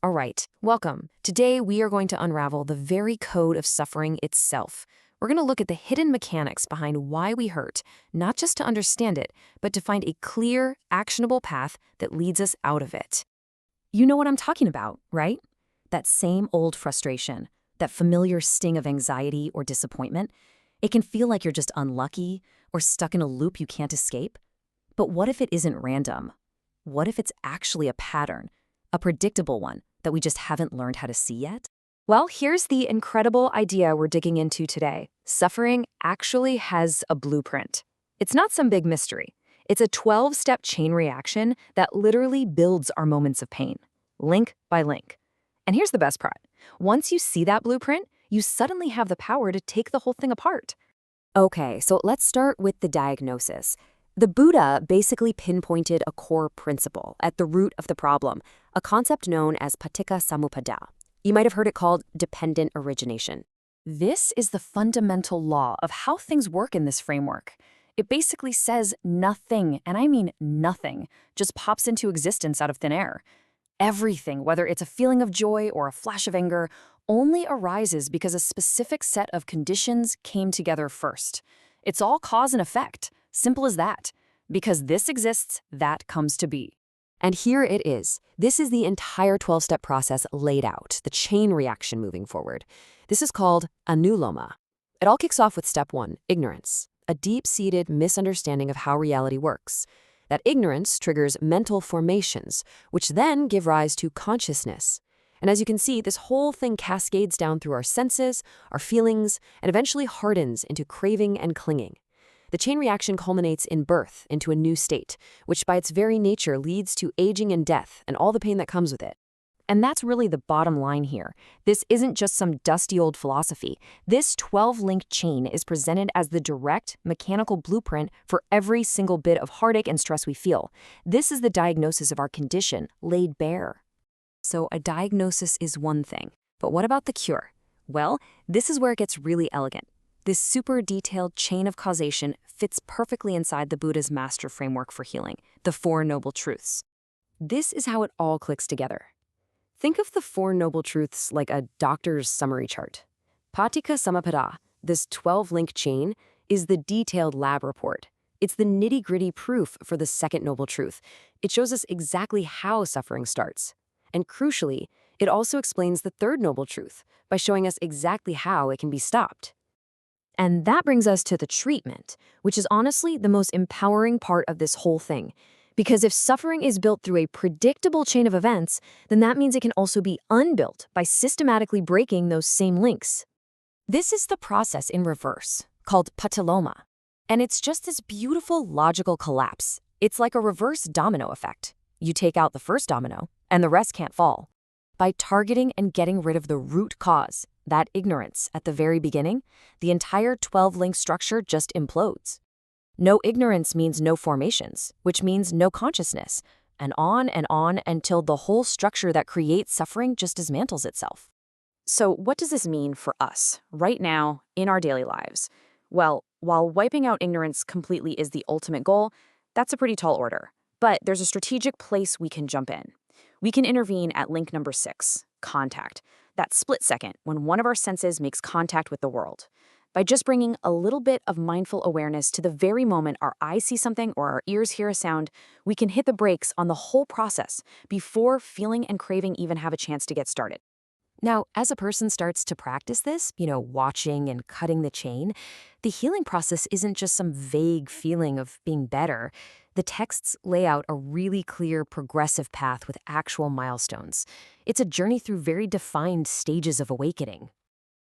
All right, welcome. Today we are going to unravel the very code of suffering itself. We're going to look at the hidden mechanics behind why we hurt, not just to understand it, but to find a clear, actionable path that leads us out of it. You know what I'm talking about, right? That same old frustration, that familiar sting of anxiety or disappointment. It can feel like you're just unlucky or stuck in a loop you can't escape. But what if it isn't random? What if it's actually a pattern, a predictable one that we just haven't learned how to see yet? Well, here's the incredible idea we're digging into today. Suffering actually has a blueprint. It's not some big mystery. It's a 12-step chain reaction that literally builds our moments of pain, link by link. And here's the best part. Once you see that blueprint, you suddenly have the power to take the whole thing apart. Okay, so let's start with the diagnosis. The Buddha basically pinpointed a core principle at the root of the problem, a concept known as Paṭiccasamuppāda. You might have heard it called Dependent Origination. This is the fundamental law of how things work in this framework. It basically says nothing, and I mean nothing, just pops into existence out of thin air. Everything, whether it's a feeling of joy or a flash of anger, only arises because a specific set of conditions came together first. It's all cause and effect. Simple as that. Because this exists, that comes to be. And here it is. This is the entire 12-step process laid out, the chain reaction moving forward. This is called Anuloma. It all kicks off with step 1, ignorance, a deep-seated misunderstanding of how reality works. That ignorance triggers mental formations, which then give rise to consciousness. And as you can see, this whole thing cascades down through our senses, our feelings, and eventually hardens into craving and clinging. The chain reaction culminates in birth into a new state, which by its very nature leads to aging and death and all the pain that comes with it. And that's really the bottom line here. This isn't just some dusty old philosophy. This 12-link chain is presented as the direct, mechanical blueprint for every single bit of heartache and stress we feel. This is the diagnosis of our condition, laid bare. So a diagnosis is one thing, but what about the cure? Well, this is where it gets really elegant. This super detailed chain of causation fits perfectly inside the Buddha's master framework for healing, the Four Noble Truths. This is how it all clicks together. Think of the Four Noble Truths like a doctor's summary chart. Paṭiccasamuppāda, this 12-link chain, is the detailed lab report. It's the nitty-gritty proof for the second noble truth. It shows us exactly how suffering starts. And crucially, it also explains the third noble truth by showing us exactly how it can be stopped. And that brings us to the treatment, which is honestly the most empowering part of this whole thing. Because if suffering is built through a predictable chain of events, then that means it can also be unbuilt by systematically breaking those same links. This is the process in reverse, called Paṭiloma. And it's just this beautiful logical collapse. It's like a reverse domino effect. You take out the first domino, and the rest can't fall. By targeting and getting rid of the root cause, that ignorance at the very beginning, the entire 12-link structure just implodes. No ignorance means no formations, which means no consciousness, and on until the whole structure that creates suffering just dismantles itself. So what does this mean for us, right now, in our daily lives? Well, while wiping out ignorance completely is the ultimate goal, that's a pretty tall order. But there's a strategic place we can jump in. We can intervene at link number 6, contact. That split second when one of our senses makes contact with the world. By just bringing a little bit of mindful awareness to the very moment our eyes see something or our ears hear a sound, we can hit the brakes on the whole process before feeling and craving even have a chance to get started. Now, as a person starts to practice this, watching and cutting the chain, the healing process isn't just some vague feeling of being better. The texts lay out a really clear progressive path with actual milestones. It's a journey through very defined stages of awakening.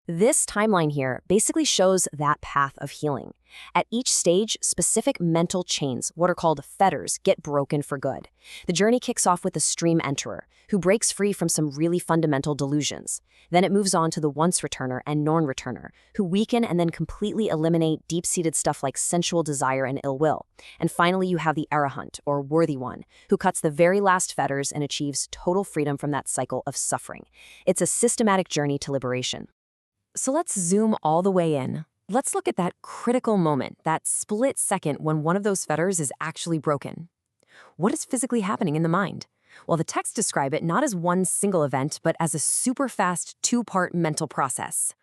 This timeline here basically shows that path of healing. At each stage, specific mental chains, what are called fetters, get broken for good. The journey kicks off with the stream enterer, who breaks free from some really fundamental delusions. Then it moves on to the once returner and non-returner, who weaken and then completely eliminate deep-seated stuff like sensual desire and ill will. And finally, you have the Arahant, or worthy one, who cuts the very last fetters and achieves total freedom from that cycle of suffering. It's a systematic journey to liberation. So let's zoom all the way in. Let's look at that critical moment, that split second when one of those fetters is actually broken. What is physically happening in the mind? Well, the texts describe it not as one single event, but as a super fast two-part mental process.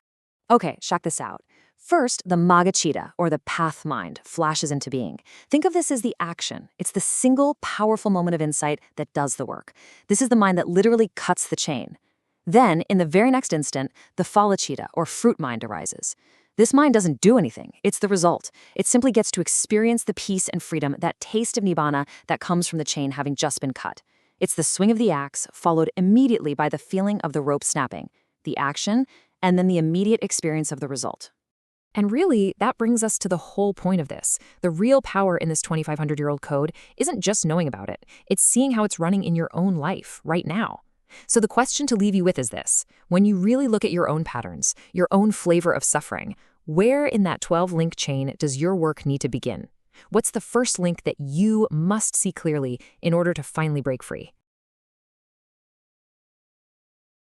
Okay, check this out. First, the Magga chitta, or the path mind, flashes into being. Think of this as the action. It's the single, powerful moment of insight that does the work. This is the mind that literally cuts the chain. Then, in the very next instant, the phala chitta, or fruit mind, arises. This mind doesn't do anything. It's the result. It simply gets to experience the peace and freedom, that taste of nibbana that comes from the chain having just been cut. It's the swing of the axe, followed immediately by the feeling of the rope snapping, the action, and then the immediate experience of the result. And really, that brings us to the whole point of this. The real power in this 2,500-year-old code isn't just knowing about it. It's seeing how it's running in your own life, right now. So the question to leave you with is this. When you really look at your own patterns, your own flavor of suffering, where in that 12-link chain does your work need to begin? What's the first link that you must see clearly in order to finally break free?